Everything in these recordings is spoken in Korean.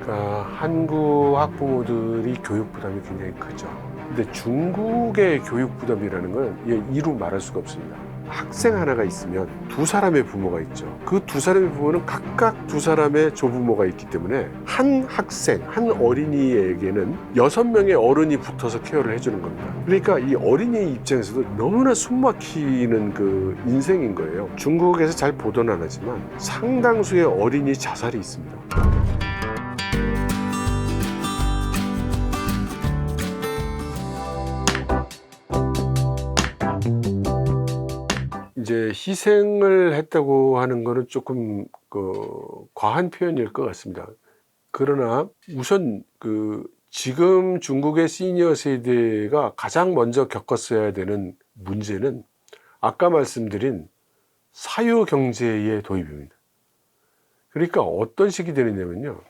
그러니까 한국 학부모들이 교육 부담이 굉장히 크죠. 근데 중국의 교육 부담이라는 건 이루 말할 수가 없습니다. 학생 하나가 있으면 두 사람의 부모가 있죠. 그 두 사람의 부모는 각각 두 사람의 조부모가 있기 때문에 한 학생, 한 어린이에게는 6명의 어른이 붙어서 케어를 해주는 겁니다. 그러니까 이 어린이 입장에서도 너무나 숨막히는 그 인생인 거예요. 중국에서 잘 보도는 안 하지만 상당수의 어린이 자살이 있습니다. 이제 희생을 했다고 하는 거는 조금 과한 표현일 것 같습니다. 그러나 우선 지금 중국의 시니어 세대가 가장 먼저 겪었어야 되는 문제는 아까 말씀드린 사유 경제의 도입입니다. 그러니까 어떤 식이 되느냐면요,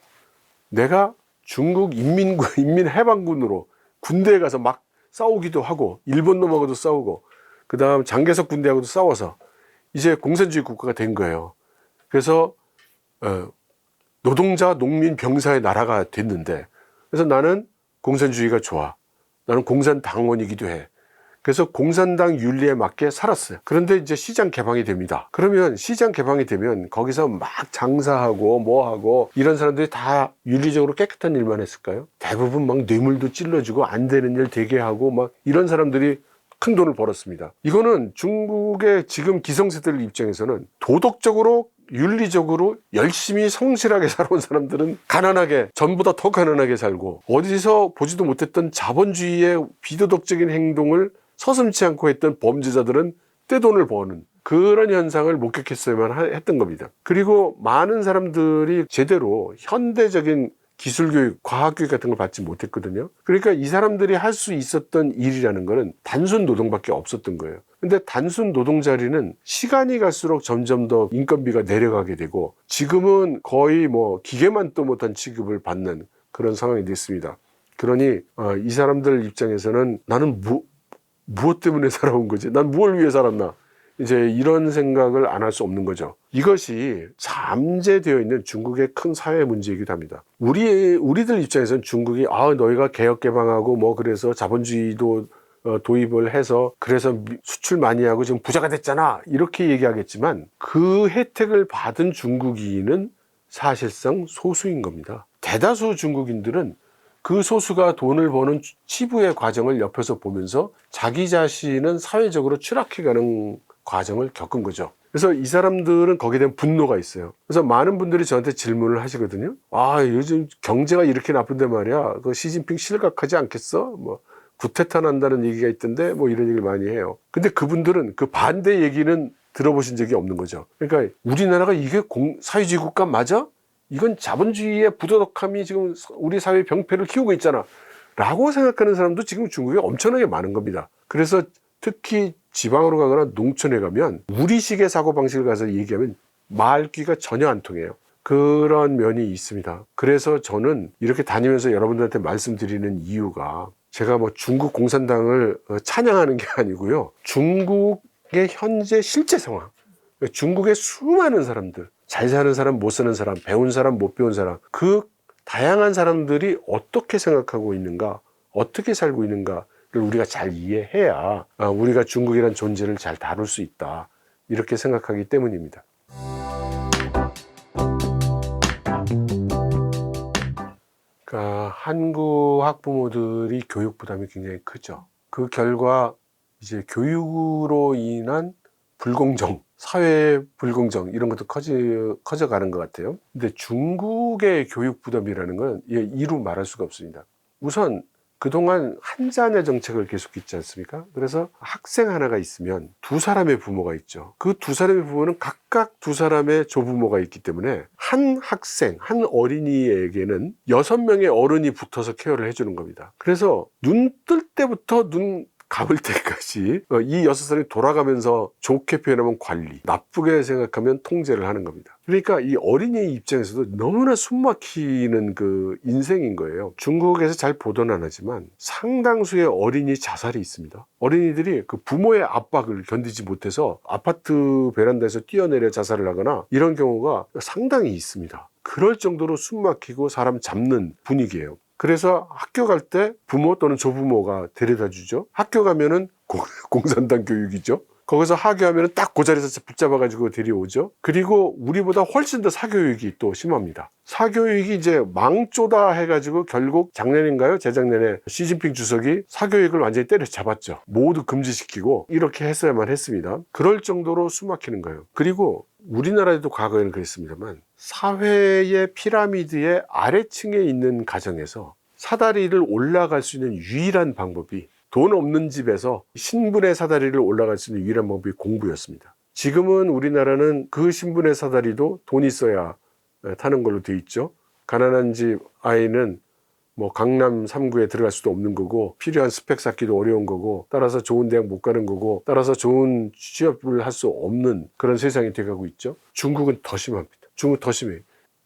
내가 중국 인민해방군으로 군대에 가서 막 싸우기도 하고 일본 놈하고도 싸우고 그 다음 장개석 군대하고도 싸워서 이제 공산주의 국가가 된 거예요. 그래서 노동자, 농민, 병사의 나라가 됐는데, 그래서 나는 공산주의가 좋아. 나는 공산당원이기도 해. 그래서 공산당 윤리에 맞게 살았어요. 그런데 이제 시장 개방이 됩니다. 그러면 시장 개방이 되면 거기서 막 장사하고 뭐하고 이런 사람들이 다 윤리적으로 깨끗한 일만 했을까요? 대부분 막 뇌물도 찔러주고 안 되는 일 되게 하고 막 이런 사람들이 큰 돈을 벌었습니다. 이거는 중국의 지금 기성세대들 입장에서는 도덕적으로 윤리적으로 열심히 성실하게 살아온 사람들은 가난하게, 전보다 더 가난하게 살고, 어디서 보지도 못했던 자본주의의 비도덕적인 행동을 서슴지 않고 했던 범죄자들은 떼돈을 버는 그런 현상을 목격했어야만 했던 겁니다. 그리고 많은 사람들이 제대로 현대적인 기술교육, 과학교육 같은 걸 받지 못했거든요. 그러니까 이 사람들이 할 수 있었던 일이라는 거는 단순 노동밖에 없었던 거예요. 근데 단순 노동 자리는 시간이 갈수록 점점 더 인건비가 내려가게 되고, 지금은 거의 기계만 또 못한 취급을 받는 그런 상황이 됐습니다. 그러니 이 사람들 입장에서는 나는 무엇 때문에 살아온 거지? 난 무엇을 위해 살았나? 이제 이런 생각을 안 할 수 없는 거죠. 이것이 잠재되어 있는 중국의 큰 사회 문제이기도 합니다. 우리들 입장에서는 중국이 너희가 개혁 개방하고 그래서 자본주의도 도입을 해서 그래서 수출 많이 하고 지금 부자가 됐잖아, 이렇게 얘기하겠지만 그 혜택을 받은 중국인은 사실상 소수인 겁니다. 대다수 중국인들은 그 소수가 돈을 버는 치부의 과정을 옆에서 보면서 자기 자신은 사회적으로 추락해가는 과정을 겪은 거죠. 그래서 이 사람들은 거기에 대한 분노가 있어요. 그래서 많은 분들이 저한테 질문을 하시거든요. 요즘 경제가 이렇게 나쁜데 말이야, 그 시진핑 실각하지 않겠어? 구태타 난다는 얘기가 있던데 이런 얘기를 많이 해요. 근데 그분들은 그 반대 얘기는 들어보신 적이 없는 거죠. 그러니까 우리나라가 이게 사회주의 국가 맞아? 이건 자본주의의 부도덕함이 지금 우리 사회 병폐를 키우고 있잖아 라고 생각하는 사람도 지금 중국에 엄청나게 많은 겁니다. 그래서 특히 지방으로 가거나 농촌에 가면 우리식의 사고방식을 가서 얘기하면 말귀가 전혀 안 통해요. 그런 면이 있습니다. 그래서 저는 이렇게 다니면서 여러분들한테 말씀드리는 이유가, 제가 중국 공산당을 찬양하는 게 아니고요, 중국의 현재 실제 상황, 중국의 수많은 사람들, 잘 사는 사람, 못 사는 사람, 배운 사람, 못 배운 사람, 그 다양한 사람들이 어떻게 생각하고 있는가, 어떻게 살고 있는가를 우리가 잘 이해해야 우리가 중국이란 존재를 잘 다룰 수 있다, 이렇게 생각하기 때문입니다. 그러니까 한국 학부모들이 교육 부담이 굉장히 크죠. 그 결과 이제 교육으로 인한 불공정, 사회 불공정, 이런 것도 커져가는 것 같아요. 근데 중국의 교육 부담이라는 건 이루 말할 수가 없습니다. 우선 그동안 한자녀 정책을 계속 있지 않습니까? 그래서 학생 하나가 있으면 두 사람의 부모가 있죠. 그 두 사람의 부모는 각각 두 사람의 조부모가 있기 때문에 한 학생, 한 어린이에게는 6명의 어른이 붙어서 케어를 해주는 겁니다. 그래서 눈 뜰 때부터 눈 감을 때까지 이 6살이 돌아가면서 좋게 표현하면 관리, 나쁘게 생각하면 통제를 하는 겁니다. 그러니까 이 어린이 입장에서도 너무나 숨막히는 그 인생인 거예요. 중국에서 잘 보도는 안 하지만 상당수의 어린이 자살이 있습니다. 어린이들이 그 부모의 압박을 견디지 못해서 아파트 베란다에서 뛰어내려 자살을 하거나 이런 경우가 상당히 있습니다. 그럴 정도로 숨 막히고 사람 잡는 분위기예요. 그래서 학교 갈 때 부모 또는 조부모가 데려다 주죠. 학교 가면은 공산당 교육이죠. 거기서 하교하면 딱 그 자리에서 붙잡아가지고 데려오죠. 그리고 우리보다 훨씬 더 사교육이 또 심합니다. 사교육이 이제 망조다 해가지고 결국 작년인가요? 재작년에 시진핑 주석이 사교육을 완전히 때려잡았죠. 모두 금지시키고 이렇게 했어야만 했습니다. 그럴 정도로 숨막히는 거예요. 그리고 우리나라에도 과거에는 그랬습니다만 사회의 피라미드의 아래층에 있는 가정에서 사다리를 올라갈 수 있는 유일한 방법이 돈 없는 집에서 신분의 사다리를 올라갈 수 있는 유일한 방법이 공부였습니다. 지금은 우리나라는 그 신분의 사다리도 돈 있어야 타는 걸로 돼 있죠. 가난한 집 아이는 뭐 강남 3구에 들어갈 수도 없는 거고 필요한 스펙 쌓기도 어려운 거고 따라서 좋은 대학 못 가는 거고 따라서 좋은 취업을 할 수 없는 그런 세상이 돼가고 있죠. 중국은 더 심합니다. 중국 더 심해요.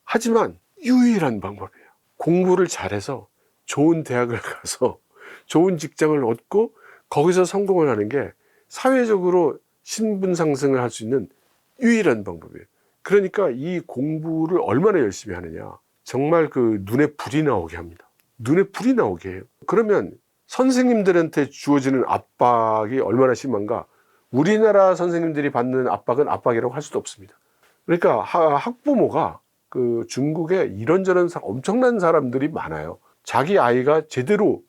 하지만 유일한 방법이에요. 공부를 잘해서 좋은 대학을 가서 좋은 직장을 얻고 거기서 성공을 하는 게 사회적으로 신분 상승을 할 수 있는 유일한 방법이에요. 그러니까 이 공부를 얼마나 열심히 하느냐. 정말 그 눈에 불이 나오게 합니다. 눈에 불이 나오게 해요. 그러면 선생님들한테 주어지는 압박이 얼마나 심한가. 우리나라 선생님들이 받는 압박은 압박이라고 할 수도 없습니다. 그러니까 학부모가 그 중국에 이런저런 엄청난 사람들이 많아요. 자기 아이가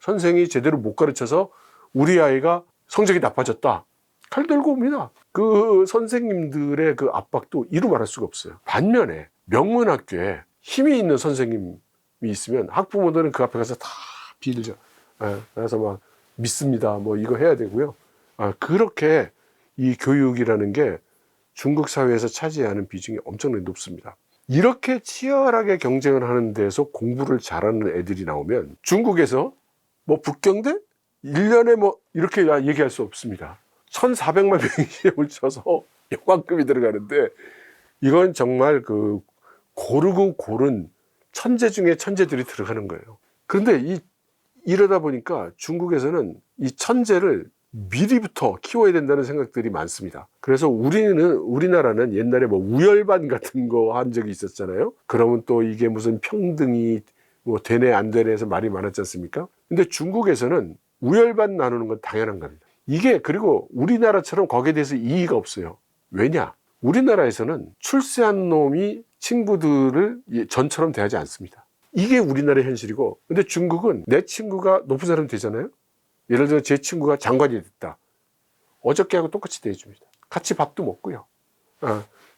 선생이 제대로 못 가르쳐서 우리 아이가 성적이 나빠졌다. 칼 들고 옵니다. 그 선생님들의 그 압박도 이루 말할 수가 없어요. 반면에 명문학교에 힘이 있는 선생님이 있으면 학부모들은 그 앞에 가서 다 빌죠. 그래서 막 믿습니다. 뭐 이거 해야 되고요. 그렇게 이 교육이라는 게 중국 사회에서 차지하는 비중이 엄청나게 높습니다. 이렇게 치열하게 경쟁을 하는 데서 공부를 잘하는 애들이 나오면 중국에서 뭐 북경대 1년에 뭐 이렇게 얘기할 수 없습니다. 1,400만 명이 시험을 쳐서 여관급이 들어가는데 이건 정말 그 고르고 고른 천재 중에 천재들이 들어가는 거예요. 그런데 이러다 보니까 중국에서는 이 천재를 미리부터 키워야 된다는 생각들이 많습니다. 그래서 우리나라는 옛날에 뭐 우열반 같은 거 한 적이 있었잖아요. 그러면 또 이게 무슨 평등이 뭐 되네 안 되네 해서 말이 많았지 않습니까? 근데 중국에서는 우열반 나누는 건 당연한 겁니다. 이게 그리고 우리나라처럼 거기에 대해서 이의가 없어요. 왜냐? 우리나라에서는 출세한 놈이 친구들을 전처럼 대하지 않습니다. 이게 우리나라의 현실이고, 근데 중국은 내 친구가 높은 사람이 되잖아요. 예를 들어 제 친구가 장관이 됐다. 어저께하고 똑같이 대해줍니다. 같이 밥도 먹고요.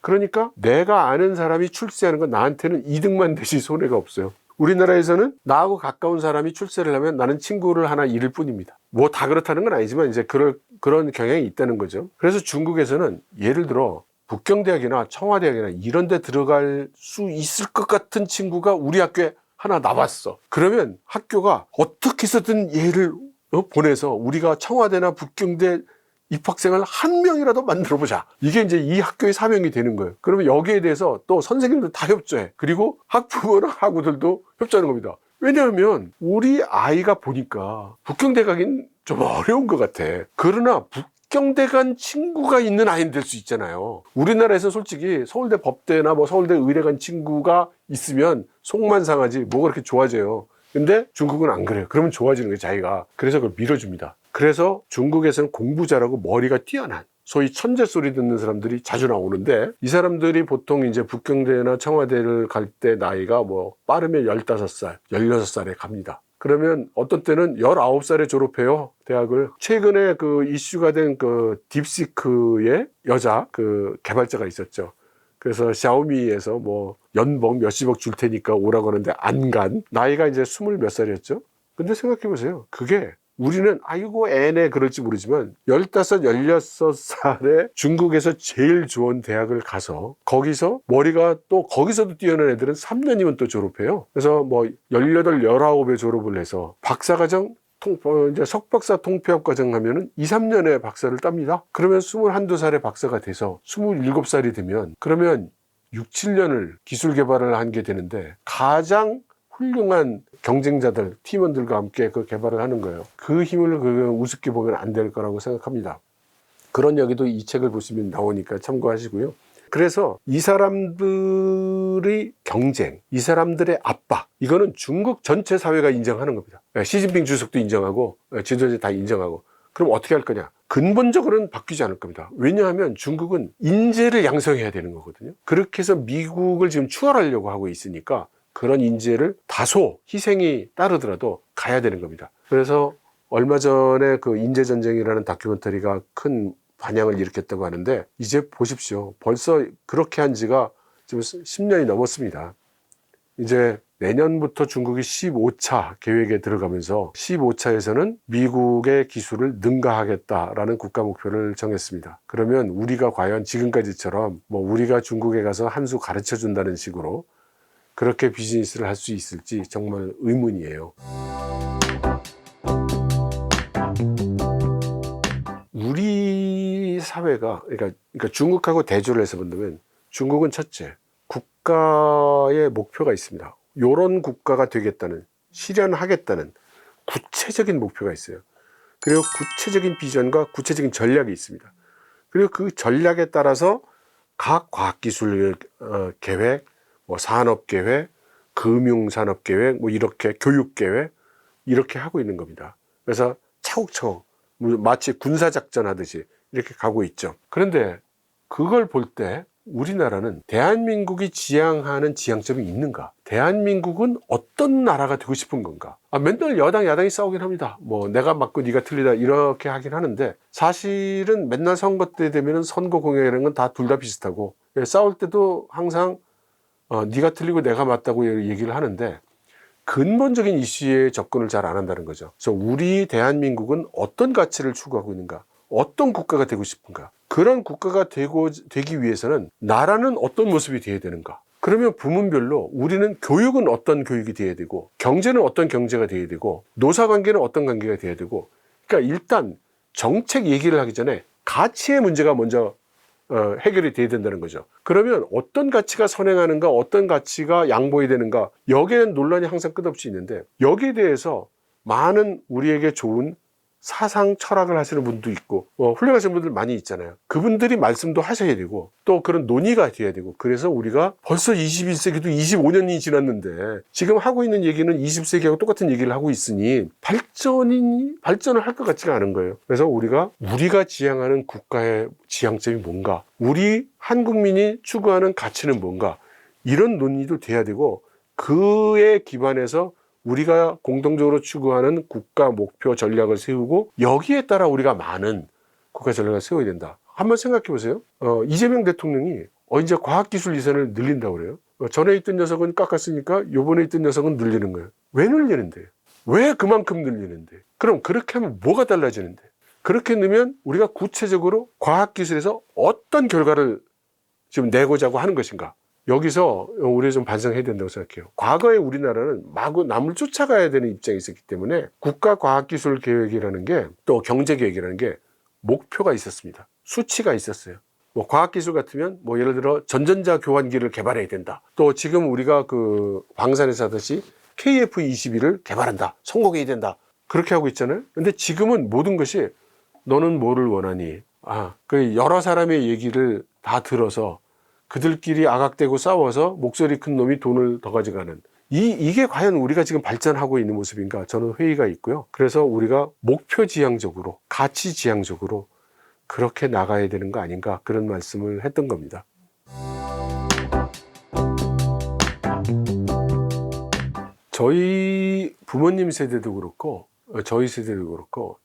그러니까 내가 아는 사람이 출세하는 건 나한테는 이득만 되지 손해가 없어요. 우리나라에서는 나하고 가까운 사람이 출세를 하면 나는 친구를 하나 잃을 뿐입니다. 뭐 다 그렇다는 건 아니지만 이제 그런 경향이 있다는 거죠. 그래서 중국에서는 예를 들어 북경대학이나 청와대학이나 이런 데 들어갈 수 있을 것 같은 친구가 우리 학교에 하나 나왔어. 그러면 학교가 어떻게 해서든 얘를 보내서 우리가 청와대나 북경대 입학생을 한 명이라도 만들어보자. 이게 이제 이 학교의 사명이 되는 거예요. 그러면 여기에 대해서 또 선생님들 다 협조해. 그리고 학부모나 학우들도 협조하는 겁니다. 왜냐하면 우리 아이가 보니까 북경대 가긴 좀 어려운 것 같아. 그러나 북경대 간 친구가 있는 아이는 될 수 있잖아요. 우리나라에서 솔직히 서울대 법대나 뭐 서울대 의대 간 친구가 있으면 속만 상하지 뭐가 그렇게 좋아져요. 근데 중국은 안 그래요. 그러면 좋아지는 거예요, 자기가. 그래서 그걸 밀어줍니다. 그래서 중국에서는 공부 잘하고 머리가 뛰어난 소위 천재 소리 듣는 사람들이 자주 나오는데 이 사람들이 보통 이제 북경대나 청와대를 갈 때 나이가 뭐 빠르면 15살, 16살에 갑니다. 그러면 어떤 때는 19살에 졸업해요, 대학을. 최근에 그 이슈가 된 그 딥시크의 여자 그 개발자가 있었죠. 그래서 샤오미에서 뭐 연봉 몇십억 줄 테니까 오라고 하는데 안 간. 나이가 이제 20 몇 살이었죠. 근데 생각해 보세요. 그게 우리는 아이고 애네 그럴지 모르지만 15, 16살에 중국에서 제일 좋은 대학을 가서 거기서 머리가 또 거기서도 뛰어난 애들은 3년이면 또 졸업해요. 그래서 뭐 18, 19에 졸업을 해서 박사과정 이제 석박사 통폐합 과정 하면은 2, 3년에 박사를 땁니다. 그러면 21, 2살에 박사가 돼서 27살이 되면 그러면 6, 7년을 기술 개발을 한 게 되는데 가장 훌륭한 경쟁자들, 팀원들과 함께 그 개발을 하는 거예요. 그 힘을 우습게 보면 안 될 거라고 생각합니다. 그런 얘기도 이 책을 보시면 나오니까 참고하시고요. 그래서 이 사람들의 경쟁, 이 사람들의 압박, 이거는 중국 전체 사회가 인정하는 겁니다. 시진핑 주석도 인정하고 지도자 다 인정하고. 그럼 어떻게 할 거냐? 근본적으로는 바뀌지 않을 겁니다. 왜냐하면 중국은 인재를 양성해야 되는 거거든요. 그렇게 해서 미국을 지금 추월하려고 하고 있으니까 그런 인재를 다소 희생이 따르더라도 가야 되는 겁니다. 그래서 얼마 전에 그 인재전쟁이라는 다큐멘터리가 큰 반향을 일으켰다고 하는데, 이제 보십시오. 벌써 그렇게 한 지가 지금 10년이 넘었습니다. 이제 내년부터 중국이 15차 계획에 들어가면서 15차에서는 미국의 기술을 능가하겠다라는 국가 목표를 정했습니다. 그러면 우리가 과연 지금까지처럼 뭐 우리가 중국에 가서 한 수 가르쳐 준다는 식으로 그렇게 비즈니스를 할 수 있을지 정말 의문이에요. 우리 사회가 그러니까 중국하고 대조를 해서 본다면, 중국은 첫째, 국가의 목표가 있습니다. 이런 국가가 되겠다는, 실현하겠다는 구체적인 목표가 있어요. 그리고 구체적인 비전과 구체적인 전략이 있습니다. 그리고 그 전략에 따라서 각 과학기술 계획, 뭐 산업계획, 금융산업계획, 뭐 이렇게 교육계획, 이렇게 하고 있는 겁니다. 그래서 차곡차곡 마치 군사작전 하듯이 이렇게 가고 있죠. 그런데 그걸 볼 때 우리나라는 대한민국이 지향하는 지향점이 있는가? 대한민국은 어떤 나라가 되고 싶은 건가? 맨날 여당 야당이 싸우긴 합니다. 뭐 내가 맞고 네가 틀리다 이렇게 하긴 하는데, 사실은 맨날 선거 때 되면은 선거 공약이라는 건 다 둘 다 비슷하고, 싸울 때도 항상 네가 틀리고 내가 맞다고 얘기를 하는데 근본적인 이슈에 접근을 잘 안 한다는 거죠. 그래서 우리 대한민국은 어떤 가치를 추구하고 있는가? 어떤 국가가 되고 싶은가? 그런 국가가 되기 위해서는 나라는 어떤 모습이 되어야 되는가? 그러면 부문별로 우리는 교육은 어떤 교육이 되어야 되고, 경제는 어떤 경제가 되어야 되고, 노사관계는 어떤 관계가 되어야 되고, 그러니까 일단 정책 얘기를 하기 전에 가치의 문제가 먼저 해결이 돼야 된다는 거죠. 그러면 어떤 가치가 선행하는가, 어떤 가치가 양보해야 되는가, 여기에는 논란이 항상 끝없이 있는데, 여기에 대해서 많은 우리에게 좋은 사상 철학을 하시는 분도 있고 훌륭하신 분들 많이 있잖아요. 그분들이 말씀도 하셔야 되고 또 그런 논의가 돼야 되고, 그래서 우리가 벌써 21세기도 25년이 지났는데 지금 하고 있는 얘기는 20세기하고 똑같은 얘기를 하고 있으니 발전을 할 것 같지가 않은 거예요. 그래서 우리가 지향하는 국가의 지향점이 뭔가, 우리 한국민이 추구하는 가치는 뭔가, 이런 논의도 돼야 되고, 그에 기반해서 우리가 공동적으로 추구하는 국가 목표 전략을 세우고, 여기에 따라 우리가 많은 국가 전략을 세워야 된다. 한번 생각해 보세요. 이재명 대통령이 이제 과학기술 예산을 늘린다고 그래요. 전에 있던 녀석은 깎았으니까 요번에 있던 녀석은 늘리는 거예요. 왜 늘리는데? 왜 그만큼 늘리는데? 그럼 그렇게 하면 뭐가 달라지는데? 그렇게 넣으면 우리가 구체적으로 과학기술에서 어떤 결과를 지금 내고자 하는 것인가? 여기서 우리가 좀 반성해야 된다고 생각해요. 과거에 우리나라는 마구 남을 쫓아가야 되는 입장이 있었기 때문에 국가과학기술계획이라는 게, 또 경제계획이라는 게 목표가 있었습니다. 수치가 있었어요. 뭐 과학기술 같으면 뭐 예를 들어 전전자 교환기를 개발해야 된다. 또 지금 우리가 그 광산에서 하듯이 KF-21을 개발한다. 성공해야 된다. 그렇게 하고 있잖아요. 근데 지금은 모든 것이 너는 뭐를 원하니? 그 여러 사람의 얘기를 다 들어서 그들끼리 아각대고 싸워서 목소리 큰 놈이 돈을 더 가져가는, 이게 과연 우리가 지금 발전하고 있는 모습인가, 저는 회의가 있고요. 그래서 우리가 목표 지향적으로, 가치 지향적으로 그렇게 나가야 되는 거 아닌가, 그런 말씀을 했던 겁니다. 저희 부모님 세대도 그렇고 저희 세대도 그렇고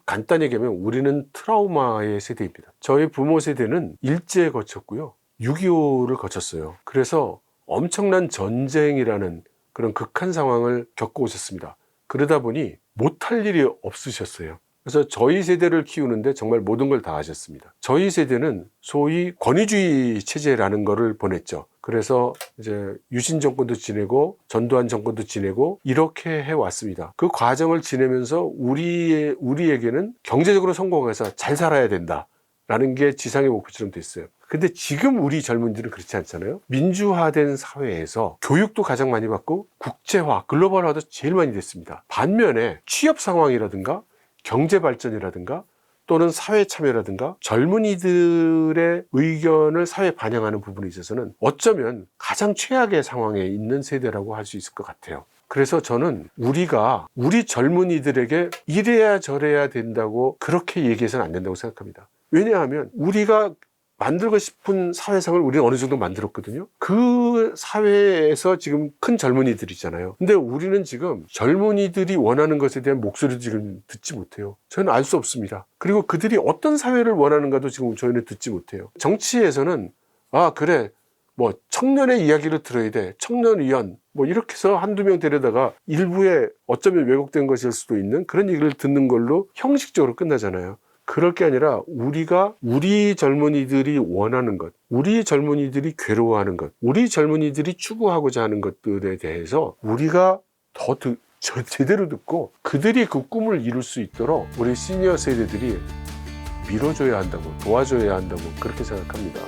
간단히 얘기하면 우리는 트라우마의 세대입니다. 저희 부모 세대는 일제 거쳤고요, 6.25를 거쳤어요. 그래서 엄청난 전쟁이라는 그런 극한 상황을 겪고 오셨습니다. 그러다 보니 못할 일이 없으셨어요. 그래서 저희 세대를 키우는데 정말 모든 걸 다 하셨습니다. 저희 세대는 소위 권위주의 체제라는 거를 보냈죠. 그래서 이제 유신 정권도 지내고 전두환 정권도 지내고 이렇게 해왔습니다. 그 과정을 지내면서 우리에게는 경제적으로 성공해서 잘 살아야 된다라는 게 지상의 목표처럼 됐어요. 근데 지금 우리 젊은이들은 그렇지 않잖아요. 민주화된 사회에서 교육도 가장 많이 받고 국제화, 글로벌화도 제일 많이 됐습니다. 반면에 취업 상황이라든가 경제 발전이라든가 또는 사회 참여라든가 젊은이들의 의견을 사회에 반영하는 부분에 있어서는 어쩌면 가장 최악의 상황에 있는 세대라고 할 수 있을 것 같아요. 그래서 저는 우리가 우리 젊은이들에게 이래야 저래야 된다고 그렇게 얘기해서는 안 된다고 생각합니다. 왜냐하면 우리가 만들고 싶은 사회상을 우리는 어느 정도 만들었거든요. 그 사회에서 지금 큰 젊은이들이잖아요. 근데 우리는 지금 젊은이들이 원하는 것에 대한 목소리도 지금 듣지 못해요. 저는 알 수 없습니다. 그리고 그들이 어떤 사회를 원하는가도 지금 저희는 듣지 못해요. 정치에서는 그래 뭐 청년의 이야기를 들어야 돼, 청년위원 뭐 이렇게 해서 한두 명 데려다가 일부에 어쩌면 왜곡된 것일 수도 있는 그런 얘기를 듣는 걸로 형식적으로 끝나잖아요. 그럴 게 아니라 우리가 우리 젊은이들이 원하는 것, 우리 젊은이들이 괴로워하는 것, 우리 젊은이들이 추구하고자 하는 것들에 대해서 우리가 더 제대로 듣고 그들이 그 꿈을 이룰 수 있도록 우리 시니어 세대들이 밀어줘야 한다고, 도와줘야 한다고 그렇게 생각합니다.